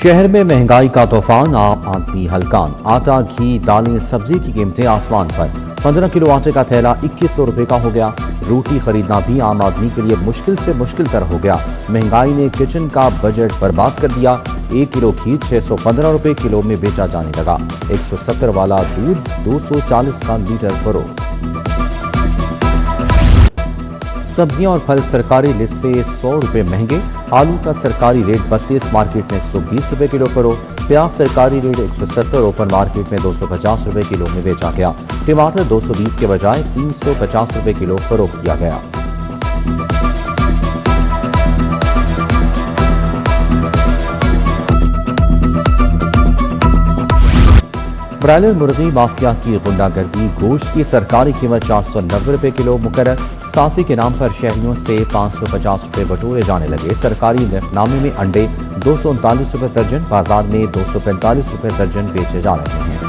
शहर में महंगाई का तूफान, आम आदमी हलकान। आटा, घी, दालें, सब्जी की कीमतें आसमान पर। 15 किलो आटे का थैला 2100 रुपए का हो गया। रोटी खरीदना भी आम आदमी के लिए मुश्किल से मुश्किल तर हो गया। महंगाई ने किचन का बजट बर्बाद कर दिया। 1 किलो घी 615 रुपए किलो में बेचा जाने लगा। 170 वाला दूध 240 का लीटर फरोख्त। सब्जियां और फल सरकारी लिस्ट से 100 रुपए महंगे। आलू का सरकारी रेट 32, मार्केट में 120 रुपए किलो फरोख्त। प्याज सरकारी रेट 170, ओपन मार्केट में 250 रुपए किलो में बेचा गया। टमाटर 220 के बजाय 350 रुपए किलो फरोख्त किया गया। ब्रायलर मुर्गी माफिया की गुंडागर्दी। गोश्त की सरकारी कीमत 490 रुपए किलो मुकर्रर। साफी के नाम पर शहरियों से 550 रुपए बटोरे जाने लगे। सरकारी नफनामे में अंडे 239 रुपए दर्जन, बाजार में 245 रुपए दर्जन बेचे जा रहे हैं।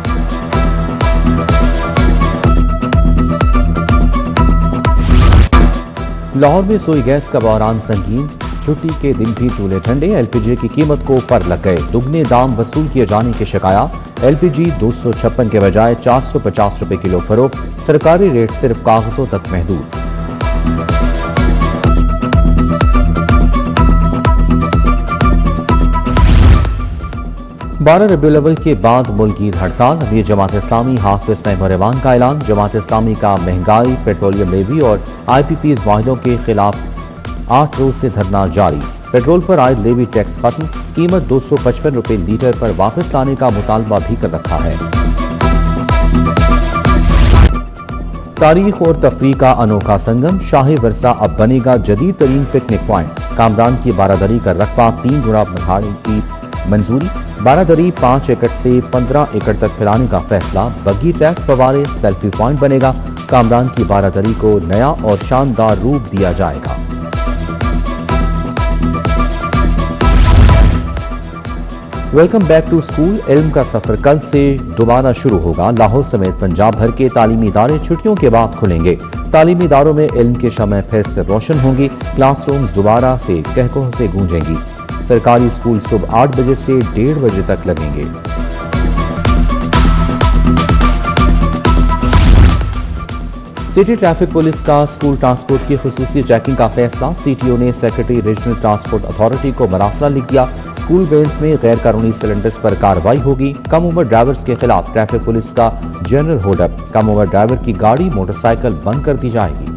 लाहौर में सोई गैस का बहरान संगीन। छुट्टी के दिन भी चूल्हे ठंडे। एलपीजी की कीमत को पर लग गए। दुगने दाम वसूल किए जाने की शिकायत। एलपीजी 256 के बजाय 450 रुपए किलो फरोख्त। सरकारी रेट सिर्फ कागजों तक महदूद। बारह रबीउल अव्वल के बाद मुल्की हड़ताल। अमीर जमात इस्लामी हाफिज नईम रहमान का ऐलान। जमात इस्लामी का महंगाई, पेट्रोलियम लेवी और IPPs वाहिदों के खिलाफ 8 रोज से धरना जारी। पेट्रोल पर आयद लेवी टैक्स खत्म। कीमत 255 रुपए लीटर पर वापस लाने का मुतालबा भी कर रखा है। तारीख और तफरीह का अनोखा संगम। शाही वर्सा अब बनेगा जदीद तरीन पिकनिक पॉइंट। कामरान की बारादरी का रकबा 3 गुना बढ़ाने की मंजूरी। बारादरी 5 एकड़ से 15 एकड़ तक फैलाने का फैसला। बग्गी ट्रैक, फवारे, सेल्फी पॉइंट बनेगा। कामरान की बारादरी को नया और शानदार रूप दिया जाएगा। Welcome back to school. इल्म का सफर कल से दोबारा शुरू होगा। लाहौर समेत पंजाब भर के तालीमी इदारे छुट्टियों के बाद खुलेंगे। तालीमी इदारों में इल्म के शमع फिर से रोशन होंगी। क्लासरूम्स दोबारा से कहकों से गूंजेंगी। सरकारी स्कूल सुबह 8 बजे से 1:30 बजे तक लगेंगे। सिटी ट्रैफिक पुलिस का स्कूल ट्रांसपोर्ट की खुसूसी चेकिंग का फैसला। CTO ने सेक्रेटरी रीजनल ट्रांसपोर्ट अथॉरिटी को मरासला लिख दिया। स्कूल वैन्स में गैर कानूनी सिलेंडर्स पर कार्रवाई होगी। कम उम्र ड्राइवर्स के खिलाफ ट्रैफिक पुलिस का जनरल होल्डअप। कम उम्र ड्राइवर की गाड़ी, मोटरसाइकिल बंद कर दी जाएगी।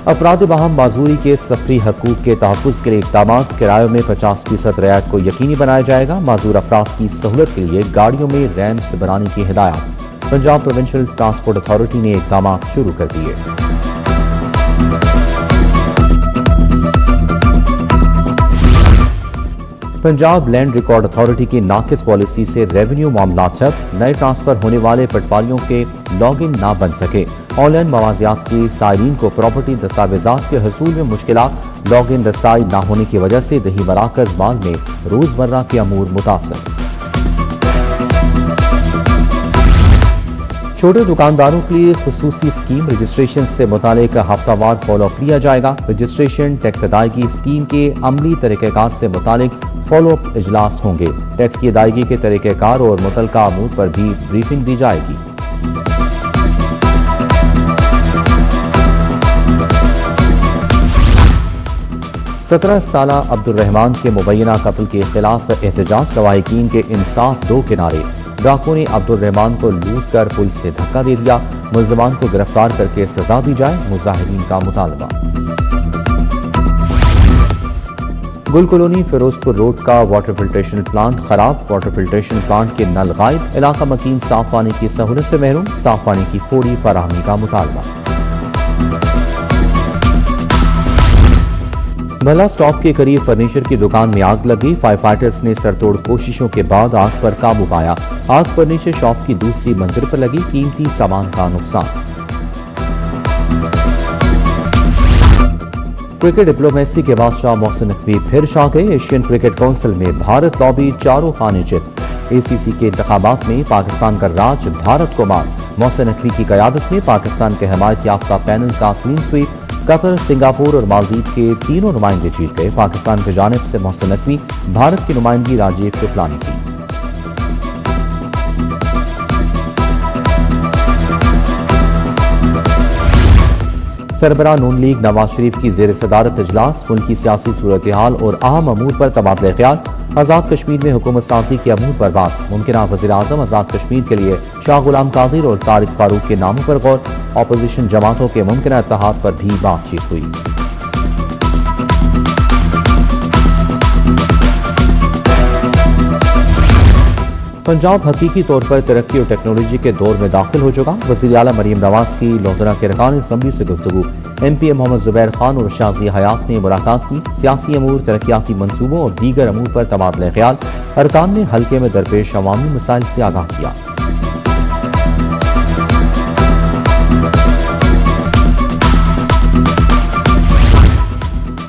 अफराद बाहम माजूरी के सफरी हकूक के तहफ़्फ़ुज़ के लिए इक़दाम। किरायों में 50% रियायत को यकीनी बनाया जाएगा। माजूर अफराद की सहूलत के लिए गाड़ियों में रैम्प्स बनाने की हिदायत। पंजाब प्रोविंशियल ट्रांसपोर्ट अथॉरिटी ने इक़दाम शुरू कर दिए। पंजाब लैंड रिकॉर्ड अथॉरिटी की नाकिस पॉलिसी से रेवेन्यू मामला ठप। नए ट्रांसफर होने वाले पटवारियों के लॉगिन ना बन सके। ऑनलाइन मवाजियात के साइलिन को प्रॉपर्टी दस्तावेजात के हसूल में मुश्किलात। लॉगिन रसाई ना होने की वजह से दही मराकज माल में रोजमर्रा के अमूर मुतासर। छोटे दुकानदारों के लिए खुसूसी स्कीम। रजिस्ट्रेशन से मुतालिक हफ्तावार फॉलोअप लिया जाएगा। रजिस्ट्रेशन, टैक्स अदायगी स्कीम के अमली तरीक़ेकार से मुतालिक फॉलोअप इजलास होंगे। टैक्स की अदायगी के तरीक़ेकार और मुतलका अमूर पर भी ब्रीफिंग दी जाएगी। सत्रह साला अब्दुल रहमान के मुबैना कत्ल के खिलाफ एहतजाज। लवाहिकीन के इंसाफ दो किनारे। डाकुओं ने अब्दुल रहमान को लूट कर पुलिस से धक्का दे दिया। मुल्ज़िमान को गिरफ्तार करके सजा दी जाए, मुजाहिरीन का मुतालबा। गुल कॉलोनी फिरोजपुर रोड का वाटर फिल्ट्रेशन प्लांट खराब। वाटर फिल्ट्रेशन प्लांट के नल गायब। इलाका मकीन साफ पानी की सहूलत से महरूम। साफ पानी की फौरी फराहमी का मुतालबा। भला स्टॉप के करीब फर्नीचर की दुकान में आग लगी। फायर फाइटर्स ने सरतोड़ कोशिशों के बाद आग पर काबू पाया। आग फर्नीचर शॉप की दूसरी मंजिल पर लगी। कीमती सामान का नुकसान। क्रिकेट डिप्लोमेसी के बादशाह मोहसिन नकवी फिर छा गए। एशियन क्रिकेट काउंसिल में भारत लॉबी चारों खाने चित। ACC के इंतखाबात में पाकिस्तान का राज भारत को मार। मोहसिन नकवी की क़यादत में पाकिस्तान के हिमायत याफ्ता पैनल का क्लीन स्वीप। قطر، سنگاپور اور مالدیپ کے تینوں نمائندے جیت گئے۔ پاکستان کی جانب سے محسن نقوی، بھارت کی نمائندگی راجیو شکلا نے کی۔ سربراہ نون لیگ نواز شریف کی زیر صدارت اجلاس، ملکی سیاسی صورتحال اور اہم امور پر تبادلہ خیال۔ آزاد کشمیر میں حکومت سازی کے امور پر بات، ممکنہ وزیر اعظم آزاد کشمیر کے لیے شاہ غلام قادر اور طارق فاروق کے ناموں پر غور۔ اپوزیشن جماعتوں کے ممکنہ اتحاد پر بھی بات چیت ہوئی۔ پنجاب حقیقی طور پر ترقی اور ٹیکنالوجی کے دور میں داخل ہو چکا، وزیر اعلیٰ مریم نواز کی لودھرا کے ارکان اسمبلی سے گفتگو۔ ایم پی اے محمد زبیر خان اور شازیہ حیات نے ملاقات کی، سیاسی امور، ترقیاتی منصوبوں اور دیگر امور پر تبادلہ خیال۔ ارکان نے حلقے میں درپیش عوامی مسائل سے آگاہ کیا۔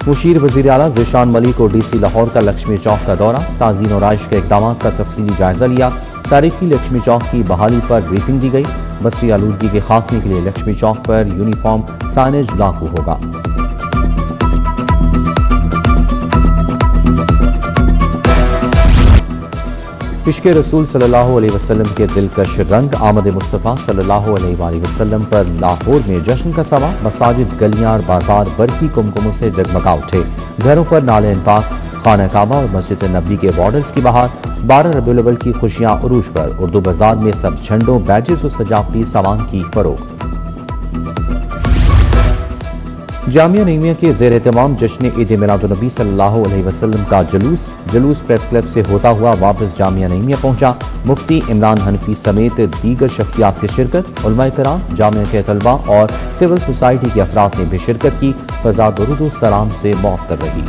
مشیر وزیر اعلیٰ ذیشان ملک اور ڈی سی لاہور کا لکشمی چوک کا دورہ، تعزین و رہائش کے اقدامات کا تفصیلی جائزہ لیا۔ تاریخی لکشمی چوک کی بحالی پر بریفنگ دی گئی۔ بصری آلودگی کے خاتمے کے لیے لکشمی چوک پر یونیفارم سائنیج لاگو ہوگا۔ عشق رسول صلی اللہ علیہ وسلم کے دلکش رنگ آمد مصطفیٰ صلی اللہ علیہ وآلہ وسلم پر لاہور میں جشن کا سما، مساجد، گلیاں اور بازار برقی کمکموں سے جگمگا اٹھے۔ گھروں پر نعرے پاک، خانہ کعبہ اور مسجد نبوی کے بارڈرز کی بہار۔ 12 ربیع الاول کی خوشیاں عروج پر، اردو بازار میں سب جھنڈوں، بیجز اور سجاوٹی سامان کی فروخت۔ جامعہ نعیمیہ کے زیر اہتمام جشن عید میلاد النبی صلی اللہ علیہ وسلم کا جلوس پریس کلب سے ہوتا ہوا واپس جامعہ نعیمیہ پہنچا۔ مفتی عمران حنفی سمیت دیگر شخصیات کی شرکت، علماء کرام، جامعہ کے طلباء اور سول سوسائٹی کے افراد نے بھی شرکت کی۔ فضا درود و سلام سے معطر رہی۔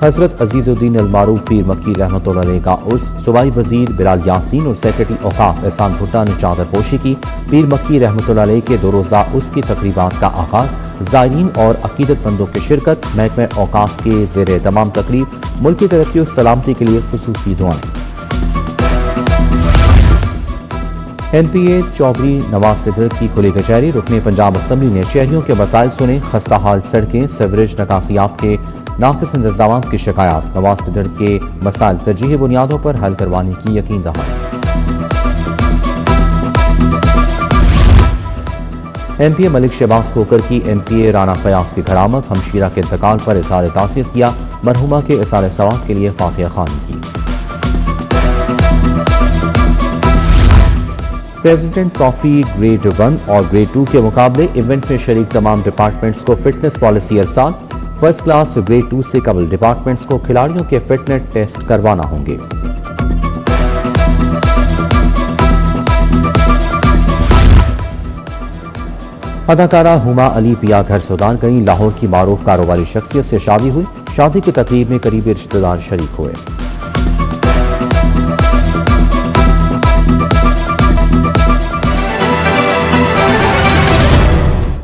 حضرت عزیز الدین المعروف پیر مکی رحمۃ اللہ علیہ کا عرس، صوبائی وزیر بلال یاسین اور سیکرٹری اوقاف احسان بھٹا نے چادر پوشی کی۔ پیر مکی رحمۃ اللہ علیہ کے 2 روزہ عرس کی تقریبات کا آغاز، زائرین اور عقیدت مندوں کی شرکت۔ محکمہ اوقاف کے زیر اہتمام تقریب، ملک کی ترقی اور سلامتی کے لیے خصوصی دعائیں۔ این پی اے چودھری نواز قدرت کی کھلی کچہری، رکن پنجاب اسمبلی نے شہریوں کے مسائل سنے۔ خستہ حال سڑکیں، سیوریج، نکاسیات کے ناقص انتظامات کی شکایات، نواز قدرت کے مسائل ترجیحی بنیادوں پر حل کروانے کی یقین دہانی۔ ایم پی اے ملک شہباز کھوکر کی ایم پی اے رانا فیاض کی کرامت، ہمشیرہ کے انتقال پر اظہار تاثیر کیا، مرحومہ کے اظہار ثواب کے لیے فاتحہ خوانی کی۔ پریزیڈنٹ ٹرافی گریڈ 1 اور گریڈ 2 کے مقابلے، ایونٹ میں شریک تمام ڈپارٹمنٹس کو فٹنس پالیسی ارسال۔ فرسٹ کلاس گریڈ 2 سے قبل ڈپارٹمنٹس کو کھلاڑیوں کے فٹنس ٹیسٹ کروانا ہوں گے۔ اداکارہ ہما علی پیا گھر سودان گئیں، لاہور کی معروف کاروباری شخصیت سے شادی ہوئی۔ شادی کی تقریب میں قریبی رشتہ دار شریک ہوئے۔